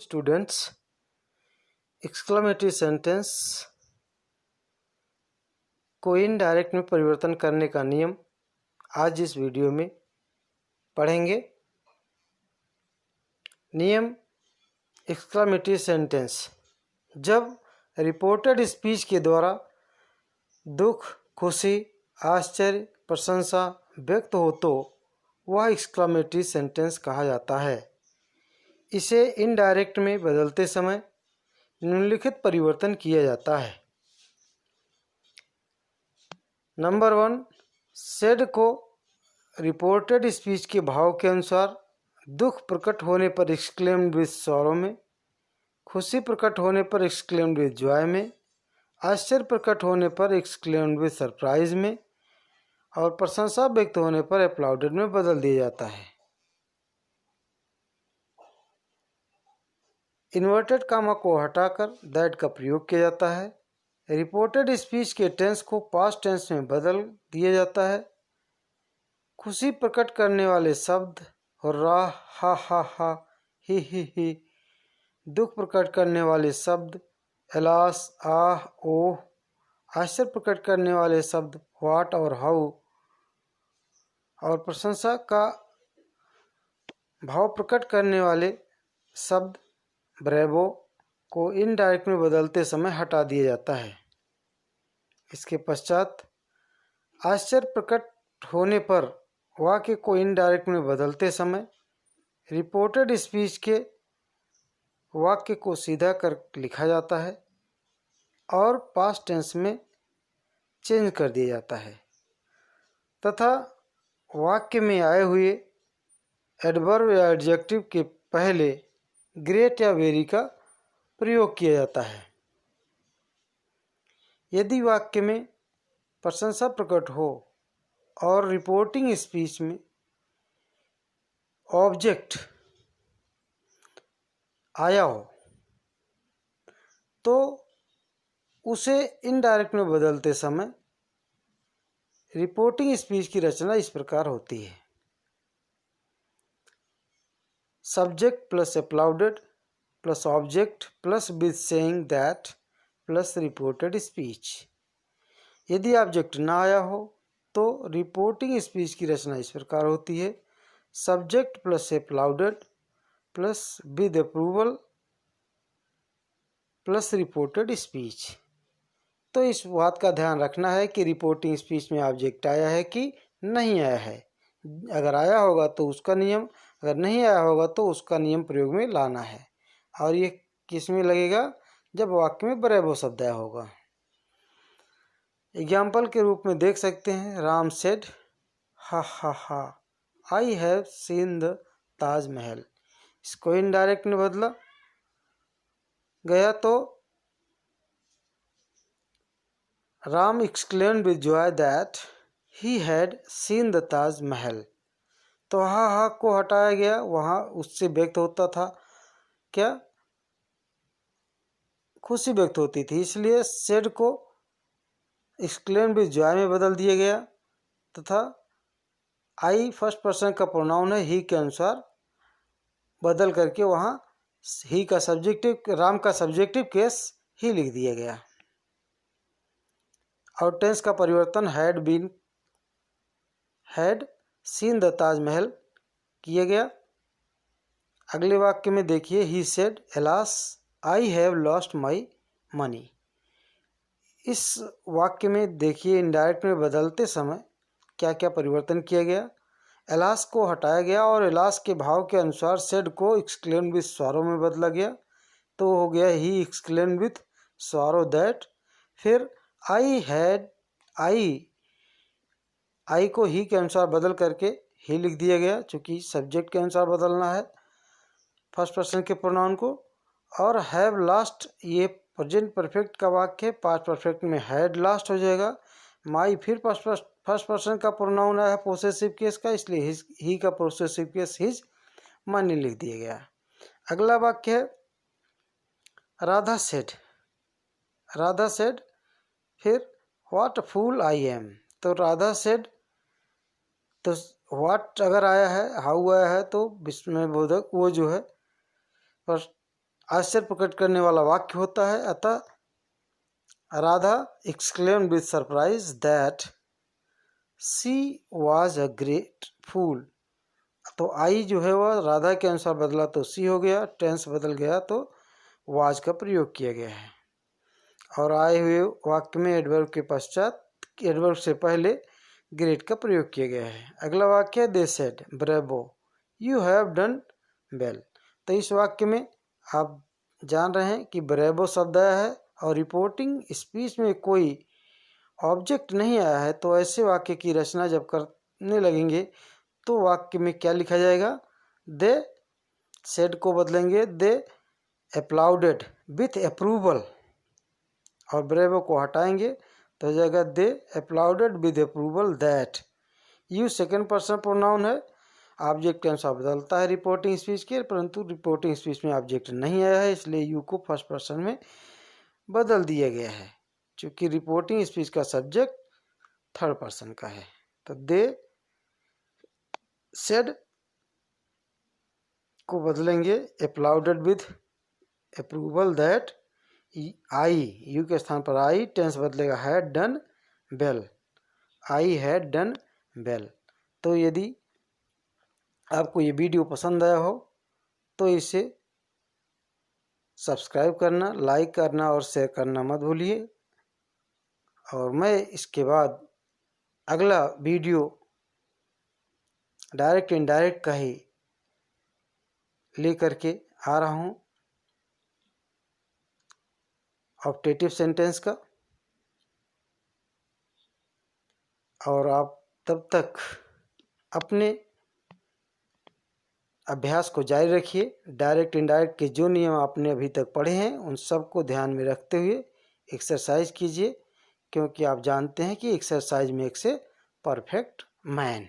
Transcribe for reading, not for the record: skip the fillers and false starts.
Students, exclamatory sentence को indirect में परिवर्तन करने का नियम आज इस वीडियो में पढ़ेंगे। नियम एक्सक्लेमेटरी सेंटेंस: जब रिपोर्टेड स्पीच के द्वारा दुख, खुशी, आश्चर्य, प्रशंसा व्यक्त हो तो वह एक्सक्लेमेटरी सेंटेंस कहा जाता है। इसे इनडायरेक्ट में बदलते समय निम्नलिखित परिवर्तन किया जाता है। नंबर 1, सेड को रिपोर्टेड स्पीच के भाव के अनुसार दुख प्रकट होने पर एक्सक्लेम्ड विद सॉरो में, खुशी प्रकट होने पर एक्सक्लेम्ड विद जॉय में, आश्चर्य प्रकट होने पर एक्सक्लेम्ड विद सरप्राइज में और प्रशंसा व्यक्त होने पर अप्लाउडेड में बदल दिया जाता है। इन्वर्टेड कामा को हटाकर दैट का प्रयोग किया जाता है। रिपोर्टेड स्पीच के टेंस को पास्ट टेंस में बदल दिया जाता है। खुशी प्रकट करने वाले शब्द हुर्रा, हा, ही, दुख प्रकट करने वाले शब्द एलास, आह, ओह, आश्चर्य प्रकट करने वाले शब्द व्हाट और हाउ और प्रशंसा का भाव प्रकट करने वाले शब्द ब्रेवो को इनडायरेक्ट में बदलते समय हटा दिया जाता है। इसके पश्चात आश्चर्य प्रकट होने पर वाक्य को इनडायरेक्ट में बदलते समय रिपोर्टेड स्पीच के वाक्य को सीधा कर लिखा जाता है और पास्ट टेंस में चेंज कर दिया जाता है तथा वाक्य में आए हुए एडवर्ब या एडजेक्टिव के पहले ग्रेट या वेरी का प्रयोग किया जाता है। यदि वाक्य में प्रशंसा प्रकट हो और रिपोर्टिंग स्पीच में ऑब्जेक्ट आया हो तो उसे इनडायरेक्ट में बदलते समय रिपोर्टिंग स्पीच की रचना इस प्रकार होती है: subject plus applauded plus object plus with saying that plus reported speech. यदि ऑब्जेक्ट ना आया हो तो रिपोर्टिंग स्पीच की रचना इस प्रकार होती है: subject plus applauded plus with approval plus reported speech. तो इस बात का ध्यान रखना है कि रिपोर्टिंग स्पीच में ऑब्जेक्ट आया है कि नहीं आया है। अगर आया होगा तो उसका नियम, अगर नहीं आया होगा तो उसका नियम प्रयोग में लाना है। और ये किस में लगेगा? जब वाक्य में ब्रेवो शब्द आया होगा। एग्जाम्पल के रूप में देख सकते हैं, राम सेड हा, I have seen the Taj Mahal. इसको इनडायरेक्ट में बदला गया तो Ram exclaimed with joy that he had seen the Taj Mahal. तो हा को हटाया गया, वहाँ उससे व्यक्त होता था क्या? खुशी व्यक्त होती थी, इसलिए सेड को exclaimed with joy में बदल दिया गया तथा आई फर्स्ट पर्सन का प्रोनाउन है, ही के अनुसार बदल करके वहाँ ही का सब्जेक्टिव, राम का सब्जेक्टिव केस ही लिख दिया गया और टेंस का परिवर्तन हैड सीन द ताजमहल किया गया। अगले वाक्य में देखिए, he said alas I have lost my money. इस वाक्य में देखिए इनडायरेक्ट में बदलते समय क्या क्या परिवर्तन किया गया। एलास को हटाया गया और एलास के भाव के अनुसार सेड को एक्सक्लेम्ड विथ सॉरो में बदला गया, तो हो गया he exclaimed with sorrow that. फिर आई को ही के अनुसार बदल करके ही लिख दिया गया, चूँकि सब्जेक्ट के अनुसार बदलना है फर्स्ट पर्सन के प्रोनाउन को। और हैव लास्ट, ये प्रेजेंट परफेक्ट का वाक्य है, पास्ट परफेक्ट में हैड लास्ट हो जाएगा। माई फिर फर्स्ट पर्सन का प्रोनाउन है पोसेसिव केस का, इसलिए ही का पोसेसिव केस हिज मनी लिख दिया गया। अगला वाक्य है राधा सेड फिर व्हाट फूल आई एम। तो राधा सेड, तो व्हाट अगर आया है, हाउ आया है तो विस्मय बोधक वो जो है पर आश्चर्य प्रकट करने वाला वाक्य होता है। अतः Radha exclaimed with surprise that she was a great fool. तो आई जो है वह राधा के अनुसार बदला तो सी हो गया, टेंस बदल गया तो वाज का प्रयोग किया गया है। और आए हुए वाक्य में एडवर्ब के पश्चात, एडवर्ब से पहले ग्रेट का प्रयोग किया गया है। अगला वाक्य है they said bravo you have done well. तो इस वाक्य में आप जान रहे हैं कि ब्रेवो शब्द आया है और रिपोर्टिंग स्पीच में कोई ऑब्जेक्ट नहीं आया है, तो ऐसे वाक्य की रचना जब करने लगेंगे तो वाक्य में क्या लिखा जाएगा? दे सेड को बदलेंगे दे अप्लाउडेड विथ अप्रूवल और ब्रेवो को हटाएंगे तो हो जाएगा they applauded with approval that. You second person pronoun है, ऑब्जेक्ट के अनुसार बदलता है रिपोर्टिंग स्पीच के, परंतु रिपोर्टिंग स्पीच में ऑब्जेक्ट नहीं आया है, इसलिए यू को फर्स्ट पर्सन में बदल दिया गया है, क्योंकि रिपोर्टिंग स्पीच का सब्जेक्ट थर्ड पर्सन का है। तो दे सेड को बदलेंगे applauded with approval that. I you के स्थान पर आई, टेंस बदलेगा had done well, I had done well. तो यदि आपको ये वीडियो पसंद आया हो तो इसे सब्सक्राइब करना, लाइक करना और शेयर करना मत भूलिए। और मैं इसके बाद अगला वीडियो डायरेक्ट इनडायरेक्ट का ही लेकर के आ रहा हूँ, ऑप्टेटिव सेंटेंस का। और आप तब तक अपने अभ्यास को जारी रखिए। डायरेक्ट इनडायरेक्ट के जो नियम आपने अभी तक पढ़े हैं उन सबको ध्यान में रखते हुए एक्सरसाइज कीजिए, क्योंकि आप जानते हैं कि exercise makes a perfect man.